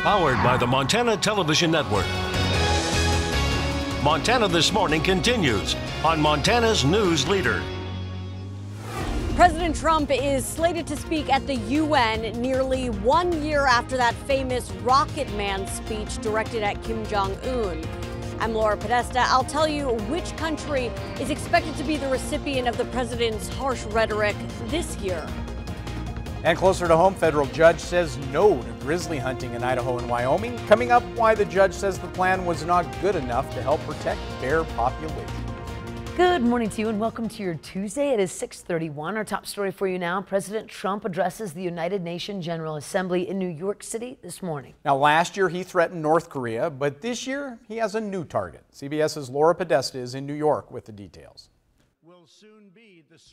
Powered by the Montana Television Network. Montana This Morning continues on Montana's News Leader. President Trump is slated to speak at the UN nearly 1 year after that famous Rocket Man speech directed at Kim Jong-un. I'm Laura Podesta. I'll tell you which country is expected to be the recipient of the president's harsh rhetoric this year. And closer to home, federal judge says no to grizzly hunting in Idaho and Wyoming. Coming up, why the judge says the plan was not good enough to help protect bear populations. Good morning to you and welcome to your Tuesday. It is 6:31. Our top story for you now. President Trump addresses the United Nations General Assembly in New York City this morning. Now, last year he threatened North Korea, but this year he has a new target. CBS's Laura Podesta is in New York with the details.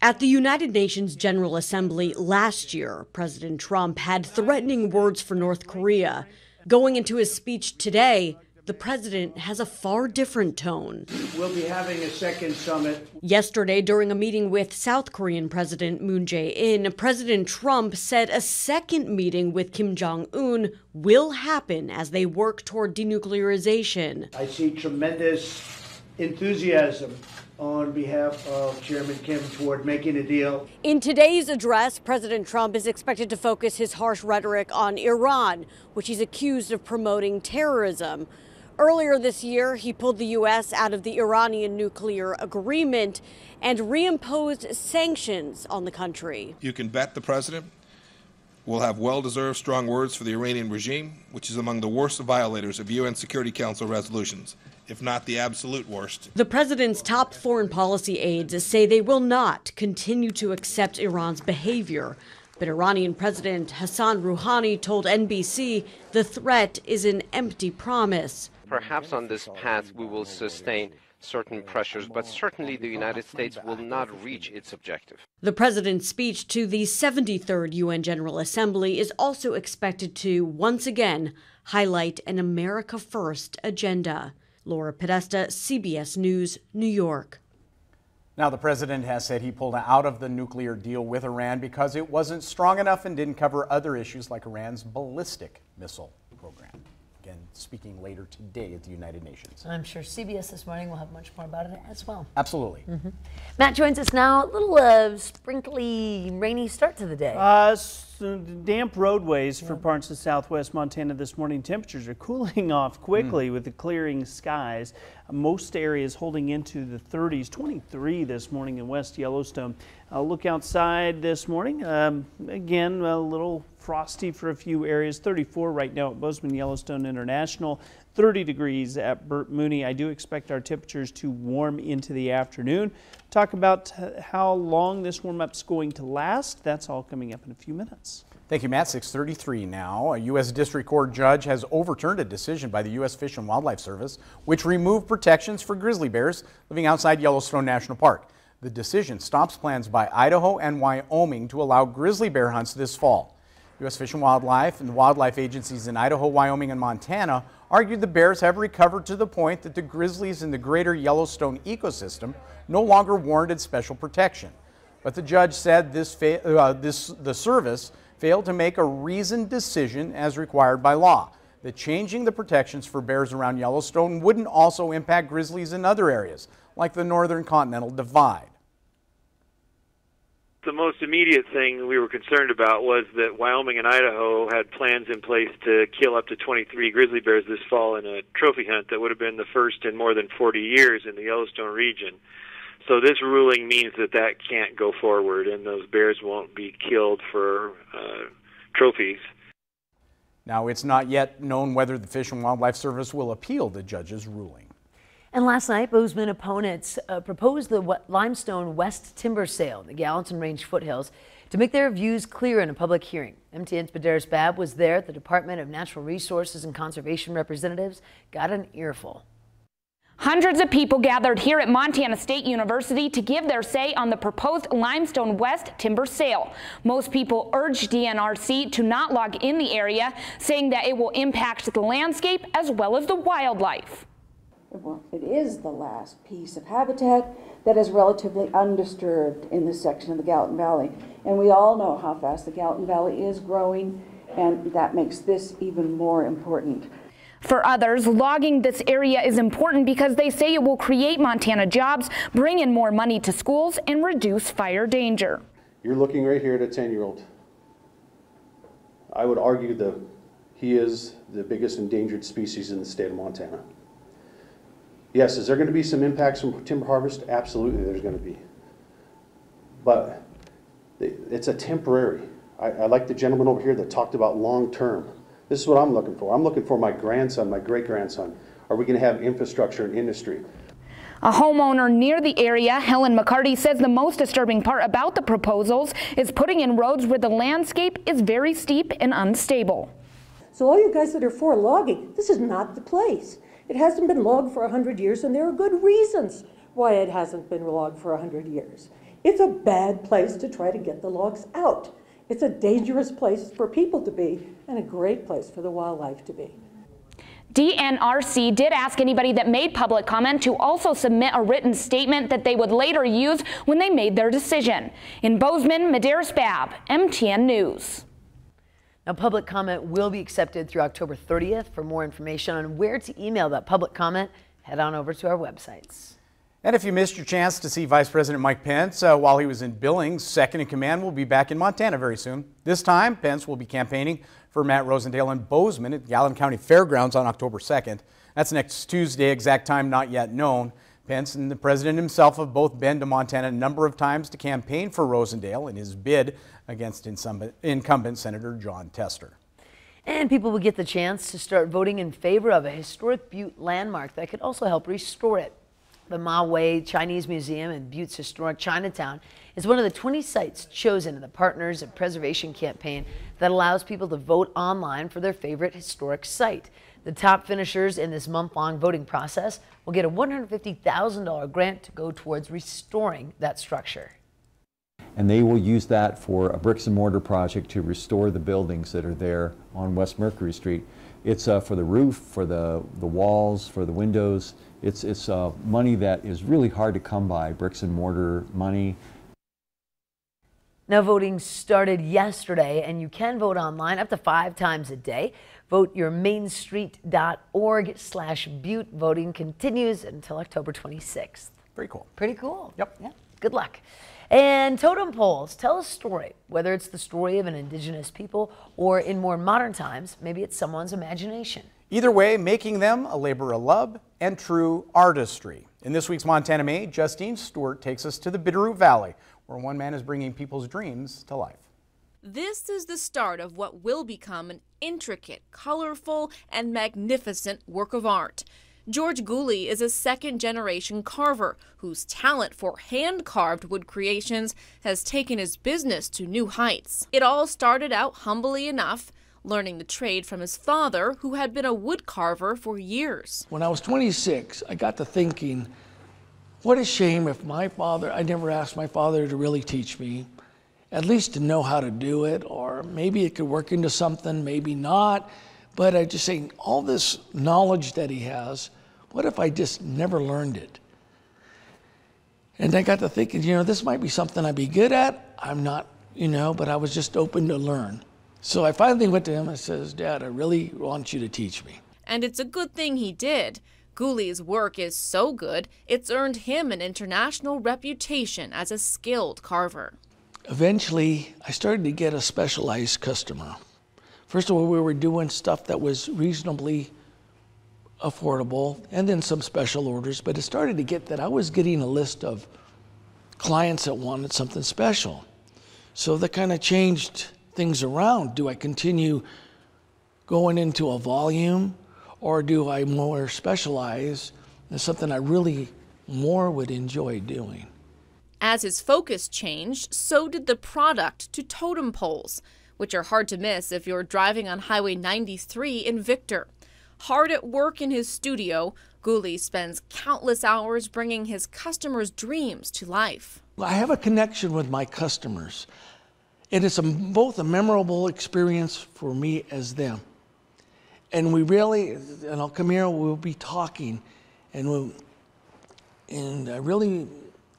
At the United Nations General Assembly last year, President Trump had threatening words for North Korea. Going into his speech today, the president has a far different tone. We'll be having a second summit. Yesterday, during a meeting with South Korean President Moon Jae-in, President Trump said a second meeting with Kim Jong-un will happen as they work toward denuclearization. I see tremendous enthusiasm on behalf of Chairman Kim toward making a deal. In today's address, President Trump is expected to focus his harsh rhetoric on Iran, which he's accused of promoting terrorism. Earlier this year, he pulled the U.S. out of the Iranian nuclear agreement and reimposed sanctions on the country. You can bet the president will have well-deserved strong words for the Iranian regime, which is among the worst violators of UN Security Council resolutions, if not the absolute worst. The president's top foreign policy aides say they will not continue to accept Iran's behavior. But Iranian President Hassan Rouhani told NBC the threat is an empty promise. Perhaps on this path we will sustain certain pressures, but certainly the United States will not reach its objective. The president's speech to the 73rd UN General Assembly is also expected to, once again, highlight an America First agenda. Laura Podesta, CBS News, New York. Now, the president has said he pulled out of the nuclear deal with Iran because it wasn't strong enough and didn't cover other issues like Iran's ballistic missile program. Again, speaking later today at the United Nations. I'm sure CBS This Morning will have much more about it as well. Absolutely. Matt joins us now. A little sprinkly, rainy start to the day. Damp roadways for parts of southwest Montana this morning. Temperatures are cooling off quickly with the clearing skies. Most areas holding into the 30s, 23 this morning in West Yellowstone. Look outside this morning. Again, a little frosty for a few areas. 34 right now at Bozeman Yellowstone International. 30 degrees at Burt Mooney. I do expect our temperatures to warm into the afternoon. Talk about how long this warm-up's going to last. That's all coming up in a few minutes. Thank you, Matt. 6:33 now. A U.S. District Court judge has overturned a decision by the U.S. Fish and Wildlife Service which removed protections for grizzly bears living outside Yellowstone National Park. The decision stops plans by Idaho and Wyoming to allow grizzly bear hunts this fall. U.S. Fish and Wildlife and the wildlife agencies in Idaho, Wyoming, and Montana argued the bears have recovered to the point that the grizzlies in the greater Yellowstone ecosystem no longer warranted special protection. But the judge said the service failed to make a reasoned decision as required by law, that changing the protections for bears around Yellowstone wouldn't also impact grizzlies in other areas, like the Northern Continental Divide. The most immediate thing we were concerned about was that Wyoming and Idaho had plans in place to kill up to 23 grizzly bears this fall in a trophy hunt that would have been the first in more than 40 years in the Yellowstone region. So this ruling means that that can't go forward and those bears won't be killed for trophies. Now, it's not yet known whether the Fish and Wildlife Service will appeal the judge's ruling. And last night, Bozeman opponents proposed the limestone west timber sale in the Gallatin Range foothills to make their views clear in a public hearing. MTN's Badaris Babb was there. The Department of Natural Resources and Conservation representatives got an earful. Hundreds of people gathered here at Montana State University to give their say on the proposed limestone west timber sale. Most people urged DNRC to not log in the area, saying that it will impact the landscape as well as the wildlife. Well, it is the last piece of habitat that is relatively undisturbed in this section of the Gallatin Valley. And we all know how fast the Gallatin Valley is growing and that makes this even more important. For others, logging this area is important because they say it will create Montana jobs, bring in more money to schools, and reduce fire danger. You're looking right here at a 10-year-old. I would argue that he is the biggest endangered species in the state of Montana. Yes, is there going to be some impacts from timber harvest? Absolutely, there's going to be. But it's a temporary. I like the gentleman over here that talked about long-term. This is what I'm looking for. I'm looking for my grandson, my great-grandson. Are we going to have infrastructure and industry? A homeowner near the area, Helen McCarty, says the most disturbing part about the proposals is putting in roads where the landscape is very steep and unstable. So all you guys that are for logging, this is not the place. It hasn't been logged for 100 years, and there are good reasons why it hasn't been logged for 100 years. It's a bad place to try to get the logs out. It's a dangerous place for people to be and a great place for the wildlife to be. DNRC did ask anybody that made public comment to also submit a written statement that they would later use when they made their decision. In Bozeman, Medeiros Babb, MTN News. Now, public comment will be accepted through October 30th. For more information on where to email that public comment, head on over to our websites. And if you missed your chance to see Vice President Mike Pence while he was in Billings, second in command will be back in Montana very soon. This time, Pence will be campaigning for Matt Rosendale in Bozeman at the Allen County Fairgrounds on October 2nd. That's next Tuesday, exact time not yet known. Pence and the president himself have both been to Montana a number of times to campaign for Rosendale in his bid against incumbent Senator John Tester. And people will get the chance to start voting in favor of a historic Butte landmark that could also help restore it. The Ma Wei Chinese Museum in Butte's historic Chinatown is one of the 20 sites chosen in the Partners in Preservation campaign that allows people to vote online for their favorite historic site. The top finishers in this month-long voting process will get a $150,000 grant to go towards restoring that structure. And they will use that for a bricks and mortar project to restore the buildings that are there on West Mercury Street. It's for the roof, for the walls, for the windows. It's money that is really hard to come by, bricks and mortar money. Now, voting started yesterday, and you can vote online up to 5 times a day. VoteYourMainStreet.org/Butte. Voting continues until October 26th. Pretty cool. Pretty cool. Yep. Yeah. Good luck. And totem poles tell a story, whether it's the story of an indigenous people or in more modern times, maybe it's someone's imagination. Either way, making them a labor of love and true artistry. In this week's Montana Made, Justine Stewart takes us to the Bitterroot Valley, where one man is bringing people's dreams to life. This is the start of what will become an intricate, colorful, and magnificent work of art. George Gooley is a second-generation carver whose talent for hand-carved wood creations has taken his business to new heights. It all started out humbly enough, learning the trade from his father, who had been a wood carver for years. When I was 26, I got to thinking, what a shame if I never asked my father to really teach me, at least to know how to do it, or maybe it could work into something, maybe not. But I just saying, all this knowledge that he has, what if I just never learned it? And I got to thinking, this might be something I'd be good at. I'm not, but I was just open to learn. So I finally went to him and says, Dad, I really want you to teach me. And it's a good thing he did. Gooley's work is so good, it's earned him an international reputation as a skilled carver. Eventually, I started to get a specialized customer. First of all, we were doing stuff that was reasonably affordable, and then some special orders, but it started to get that I was getting a list of clients that wanted something special. So that kind of changed things around. Do I continue going into a volume, or do I more specialize in something I really more would enjoy doing? As his focus changed, so did the product to totem poles, which are hard to miss if you're driving on Highway 93 in Victor. Hard at work in his studio, Gooley spends countless hours bringing his customers' dreams to life. I have a connection with my customers, and it's both a memorable experience for me as them. And I'll come here, we'll be talking, and I really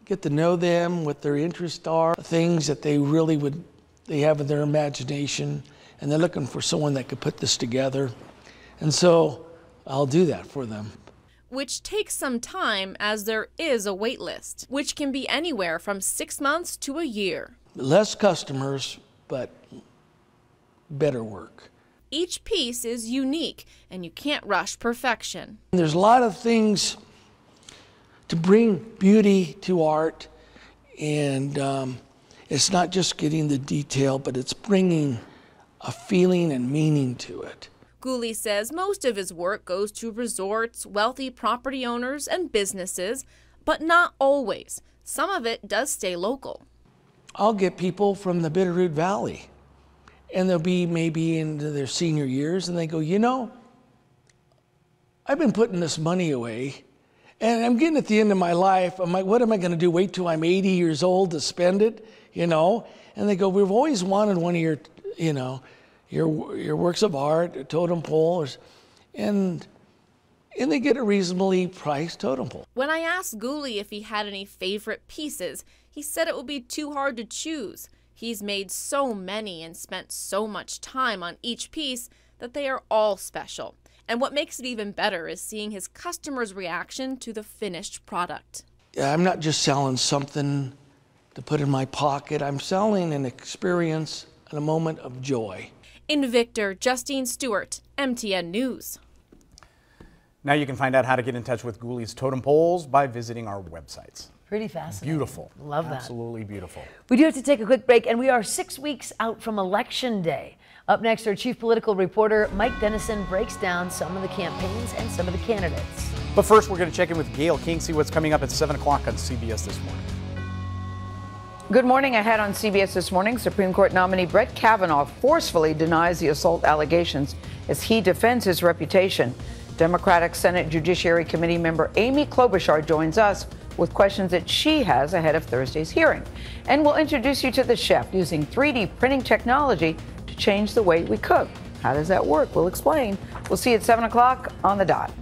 get to know them, what their interests are, things that they have in their imagination, and they're looking for someone that could put this together. And so I'll do that for them. Which takes some time, as there is a wait list, which can be anywhere from 6 months to a year. Less customers, but better work. Each piece is unique, and you can't rush perfection. There's a lot of things to bring beauty to art, and it's not just getting the detail, but it's bringing a feeling and meaning to it. Gooley says most of his work goes to resorts, wealthy property owners, and businesses, but not always. Some of it does stay local. I'll get people from the Bitterroot Valley, and they'll be maybe into their senior years, and they go, you know, I've been putting this money away, and I'm getting at the end of my life. I'm like, what am I going to do? Wait till I'm 80 years old to spend it, you know? And they go, we've always wanted one of your, you know, your works of art, a totem pole, and they get a reasonably priced totem pole. When I asked Gooley if he had any favorite pieces, he said it would be too hard to choose. He's made so many and spent so much time on each piece that they are all special. And what makes it even better is seeing his customers' reaction to the finished product. I'm not just selling something to put in my pocket. I'm selling an experience and a moment of joy. In Victor, Justine Stewart, MTN News. Now you can find out how to get in touch with Gooley's Totem Poles by visiting our websites. Pretty fascinating. Beautiful. Love that. Absolutely beautiful. We do have to take a quick break, and we are 6 weeks out from Election Day. Up next, our chief political reporter, Mike Dennison, breaks down some of the campaigns and some of the candidates. But first, we're going to check in with Gail King, see what's coming up at 7 o'clock on CBS This Morning. Good morning. Ahead on CBS This Morning, Supreme Court nominee Brett Kavanaugh forcefully denies the assault allegations as he defends his reputation. Democratic Senate Judiciary Committee member Amy Klobuchar joins us with questions that she has ahead of Thursday's hearing. And we'll introduce you to the chef using 3D printing technology to change the way we cook. How does that work? We'll explain. We'll see you at 7 o'clock on the dot.